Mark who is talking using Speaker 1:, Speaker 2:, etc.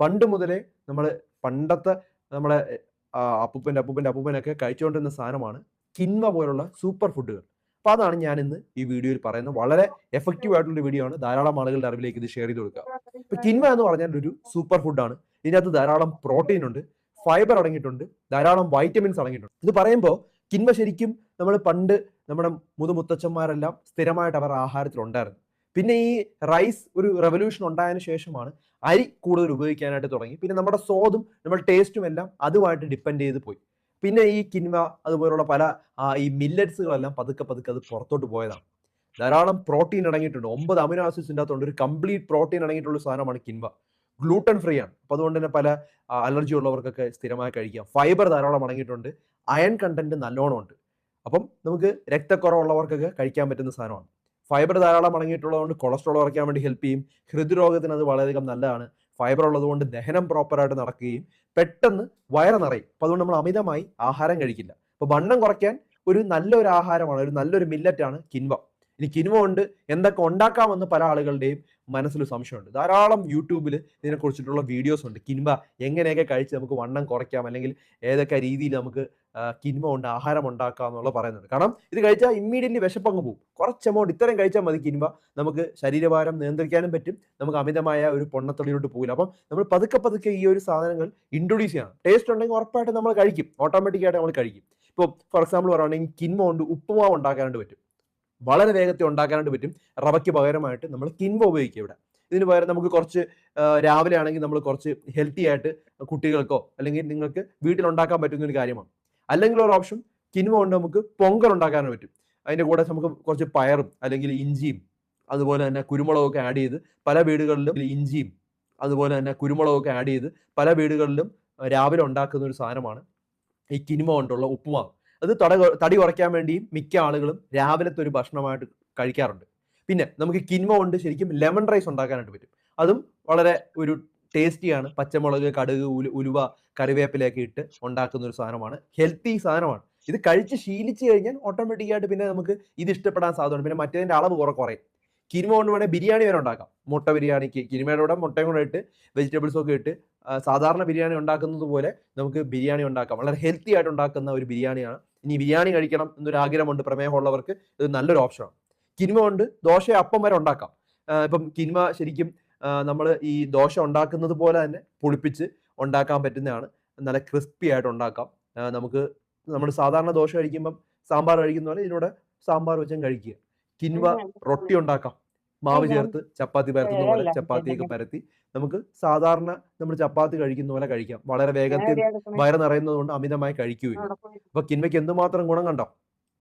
Speaker 1: പണ്ട് മുതലേ നമ്മൾ പണ്ടത്തെ നമ്മളെ അപ്പൂപ്പനൊക്കെ കഴിച്ചുകൊണ്ടിരുന്ന സാധനമാണ് കിൻവ പോലുള്ള സൂപ്പർ ഫുഡുകൾ. അപ്പോൾ അതാണ് ഞാൻ ഇന്ന് ഈ വീഡിയോയിൽ പറയുന്നത്. വളരെ എഫക്റ്റീവ് ആയിട്ടുള്ള വീഡിയോ ആണ്. ധാരാളം ആളുകളുടെ അറിവിലേക്ക് ഇത് ഷെയർ ചെയ്ത് കൊടുക്കുക. ഇപ്പൊ കിൻവ എന്ന് പറഞ്ഞാൽ ഒരു സൂപ്പർ ഫുഡാണ്. ഇതിനകത്ത് ധാരാളം പ്രോട്ടീൻ ഉണ്ട്, ഫൈബർ അടങ്ങിയിട്ടുണ്ട്, ധാരാളം വൈറ്റമിൻസ് അടങ്ങിയിട്ടുണ്ട്. ഇത് പറയുമ്പോൾ കിൻവ ശരിക്കും നമ്മൾ പണ്ട് നമ്മുടെ മുത്തച്ഛന്മാരെല്ലാം സ്ഥിരമായിട്ട് അവരുടെ ആഹാരത്തിൽ ഉണ്ടായിരുന്നു. പിന്നെ ഈ റൈസ് ഒരു റെവല്യൂഷൻ ഉണ്ടായതിനു ശേഷമാണ് അരി കൂടുതൽ ഉപയോഗിക്കാനായിട്ട് തുടങ്ങി. പിന്നെ നമ്മുടെ സ്വാദും നമ്മുടെ ടേസ്റ്റും എല്ലാം അതുമായിട്ട് ഡിപ്പെൻഡ് ചെയ്ത് പോയി. പിന്നെ ഈ കിൻവ അതുപോലുള്ള പല ഈ മില്ലറ്റ്സുകളെല്ലാം പതുക്കെ അത് പുറത്തോട്ട് പോയതാണ്. ധാരാളം പ്രോട്ടീൻ അടങ്ങിയിട്ടുണ്ട്. 9 അമിനോ ആസിഡ്സിൻ്റെ അകത്തുണ്ട്. ഒരു കംപ്ലീറ്റ് പ്രോട്ടീൻ അടങ്ങിയിട്ടുള്ള സാധനമാണ് കിൻവ. ഗ്ലൂട്ടൻ ഫ്രീ ആണ്. അപ്പോൾ അതുകൊണ്ട് തന്നെ പല അലർജി ഉള്ളവർക്കൊക്കെ സ്ഥിരമായി കഴിക്കാം. ഫൈബർ ധാരാളം അടങ്ങിയിട്ടുണ്ട്. അയൺ കണ്ടന്റ് നല്ലോണം ഉണ്ട്. അപ്പം നമുക്ക് രക്തക്കുറവുള്ളവർക്കൊക്കെ കഴിക്കാൻ പറ്റുന്ന സാധനമാണ്. ഫൈബർ ധാരാളം അടങ്ങിയിട്ടുള്ളതുകൊണ്ട് കൊളസ്ട്രോൾ കുറയ്ക്കാൻ വേണ്ടി ഹെൽപ്പ് ചെയ്യും. ഹൃദ്രോഗത്തിന് അത് വളരെയധികം നല്ലതാണ്. ഫൈബർ ഉള്ളതുകൊണ്ട് ദഹനം പ്രോപ്പറായിട്ട് നടക്കുകയും പെട്ടെന്ന് വയറ് നിറയും. അപ്പോൾ അതുകൊണ്ട് നമ്മൾ അമിതമായി ആഹാരം കഴിക്കില്ല. അപ്പോൾ വണ്ണം കുറയ്ക്കാൻ നല്ലൊരു ആഹാരമാണ്, നല്ലൊരു മില്ലറ്റാണ് കിൻവ. ഇനി കിൻവ കൊണ്ട് എന്തൊക്കെ ഉണ്ടാക്കാമെന്ന് പല ആളുകളുടെയും മനസ്സിൽ സംശയമുണ്ട്. ധാരാളം യൂട്യൂബിൽ ഇതിനെക്കുറിച്ചിട്ടുള്ള വീഡിയോസ് ഉണ്ട്. കിൻവ എങ്ങനെയൊക്കെ കഴിച്ച് നമുക്ക് വണ്ണം കുറയ്ക്കാം, അല്ലെങ്കിൽ ഏതൊക്കെ രീതിയിൽ നമുക്ക് കിൻവ കൊണ്ട് ആഹാരം ഉണ്ടാക്കാം എന്നുള്ളത് പറയുന്നുണ്ട്. കാരണം ഇത് കഴിച്ചാൽ ഇമ്മീഡിയറ്റ്ലി വിശപ്പങ്ങ് പോകും. കുറച്ച് എമൗണ്ട് ഇത്രയും കഴിച്ചാൽ മതി കിൻവ. നമുക്ക് ശരീരഭാരം നിയന്ത്രിക്കാനും പറ്റും. നമുക്ക് അമിതമായ ഒരു പൊണ്ണത്തടിയിലോട്ട് പോകില്ല. അപ്പം നമ്മൾ പതുക്കെ ഈ ഒരു സാധനങ്ങൾ ഇൻട്രൊഡ്യൂസ് ചെയ്യണം. ടേസ്റ്റ് ഉണ്ടെങ്കിൽ ഉറപ്പായിട്ട് നമ്മൾ കഴിക്കും, ഓട്ടോമാറ്റിക്കായിട്ട് നമ്മൾ കഴിക്കും. ഇപ്പോൾ ഫോർ എക്സാമ്പിൾ പറയുകയാണെങ്കിൽ കിൻവ കൊണ്ട് ഉപ്പുമാവ് ഉണ്ടാക്കാനായിട്ട് പറ്റും. വളരെ വേഗത്തിൽ ഉണ്ടാക്കാനായിട്ട് പറ്റും. റവയ്ക്ക് പകരമായിട്ട് നമ്മൾ കിൻവ ഉപയോഗിക്കുക ഇവിടെ. ഇതിന് പകരം നമുക്ക് കുറച്ച് രാവിലെ ആണെങ്കിൽ നമ്മൾ കുറച്ച് ഹെൽത്തി ആയിട്ട് കുട്ടികൾക്കോ അല്ലെങ്കിൽ നിങ്ങൾക്ക് വീട്ടിൽ ഉണ്ടാക്കാൻ പറ്റുന്ന ഒരു കാര്യമാണ്. അല്ലെങ്കിൽ ഒരു ഓപ്ഷൻ കിൻവ കൊണ്ട് നമുക്ക് പൊങ്കൽ ഉണ്ടാക്കാനായിട്ട് പറ്റും. അതിൻ്റെ കൂടെ നമുക്ക് കുറച്ച് പയറും അല്ലെങ്കിൽ ഇഞ്ചിയും അതുപോലെ തന്നെ കുരുമുളകൊക്കെ ആഡ് ചെയ്ത് പല വീടുകളിലും ഇഞ്ചിയും അതുപോലെ തന്നെ കുരുമുളകൊക്കെ ആഡ് ചെയ്ത് പല വീടുകളിലും രാവിലെ ഉണ്ടാക്കുന്ന ഒരു സാധനമാണ് ഈ കിൻവ കൊണ്ടുള്ള ഉപ്പുമാവ്. അത് തടി കുറയ്ക്കാൻ വേണ്ടിയും മിക്ക ആളുകളും രാവിലത്തെ ഒരു ഭക്ഷണമായിട്ട് കഴിക്കാറുണ്ട്. പിന്നെ നമുക്ക് കിൻവ കൊണ്ട് ശരിക്കും ലെമൺ റൈസ് ഉണ്ടാക്കാനായിട്ട് പറ്റും. അതും വളരെ ഒരു ടേസ്റ്റിയാണ്. പച്ചമുളക്, കടുക്, ഉലുവ, കറിവേപ്പിലയൊക്കെ ഇട്ട് ഉണ്ടാക്കുന്ന ഒരു സാധനമാണ്. ഹെൽത്തി സാധനമാണ്. ഇത് കഴിച്ച് ശീലിച്ച് കഴിഞ്ഞാൽ ഓട്ടോമാറ്റിക്കായിട്ട് പിന്നെ നമുക്ക് ഇത് ഇഷ്ടപ്പെടാൻ സാധ്യതയുണ്ട്. പിന്നെ മറ്റേതിൻ്റെ അളവ് കുറയും. കിൻവ കൊണ്ട് വേണമെങ്കിൽ ബിരിയാണി വരെ ഉണ്ടാക്കാം. മുട്ട ബിരിയാണിക്ക് കിൻവയുടെ കൂടെ മുട്ടയും കൂടെ ഇട്ട് വെജിറ്റബിൾസൊക്കെ ഇട്ട് സാധാരണ ബിരിയാണി ഉണ്ടാക്കുന്നത് പോലെ നമുക്ക് ബിരിയാണി ഉണ്ടാക്കാം. വളരെ ഹെൽത്തി ആയിട്ട് ഉണ്ടാക്കുന്ന ഒരു ബിരിയാണിയാണ്. ഇനി ബിരിയാണി കഴിക്കണം എന്നൊരു ആഗ്രഹമുണ്ട് പ്രമേഹമുള്ളവർക്ക്, ഇത് നല്ലൊരു ഓപ്ഷനാണ്. കിൻവ കൊണ്ട് ദോശ, അപ്പം വരെ ഉണ്ടാക്കാം. ഇപ്പം കിൻവ ശരിക്കും നമ്മൾ ഈ ദോശ ഉണ്ടാക്കുന്നത് പോലെ തന്നെ പൊളിപ്പിച്ച് ഉണ്ടാക്കാൻ പറ്റുന്നതാണ്. നല്ല ക്രിസ്പി ആയിട്ട് ഉണ്ടാക്കാം. നമുക്ക് നമ്മൾ സാധാരണ ദോശ കഴിക്കുമ്പം സാമ്പാർ കഴിക്കുന്ന പോലെ ഇതിലൂടെ സാമ്പാർ വെച്ചും കഴിക്കുക. കിൻവ റൊട്ടി ഉണ്ടാക്കാം. മാവ് ചേർത്ത് ചപ്പാത്തി പരത്തുന്ന പോലെ ചപ്പാത്തിയൊക്കെ പരത്തി നമുക്ക് സാധാരണ നമ്മൾ ചപ്പാത്തി കഴിക്കുന്ന പോലെ കഴിക്കാം. വളരെ വേഗത്തിൽ വയറ് നിറയുന്നത് കൊണ്ട് അമിതമായി കഴിക്കുകയില്ല. അപ്പൊ കിൻവയ്ക്ക് എന്തുമാത്രം ഗുണം കണ്ടോ?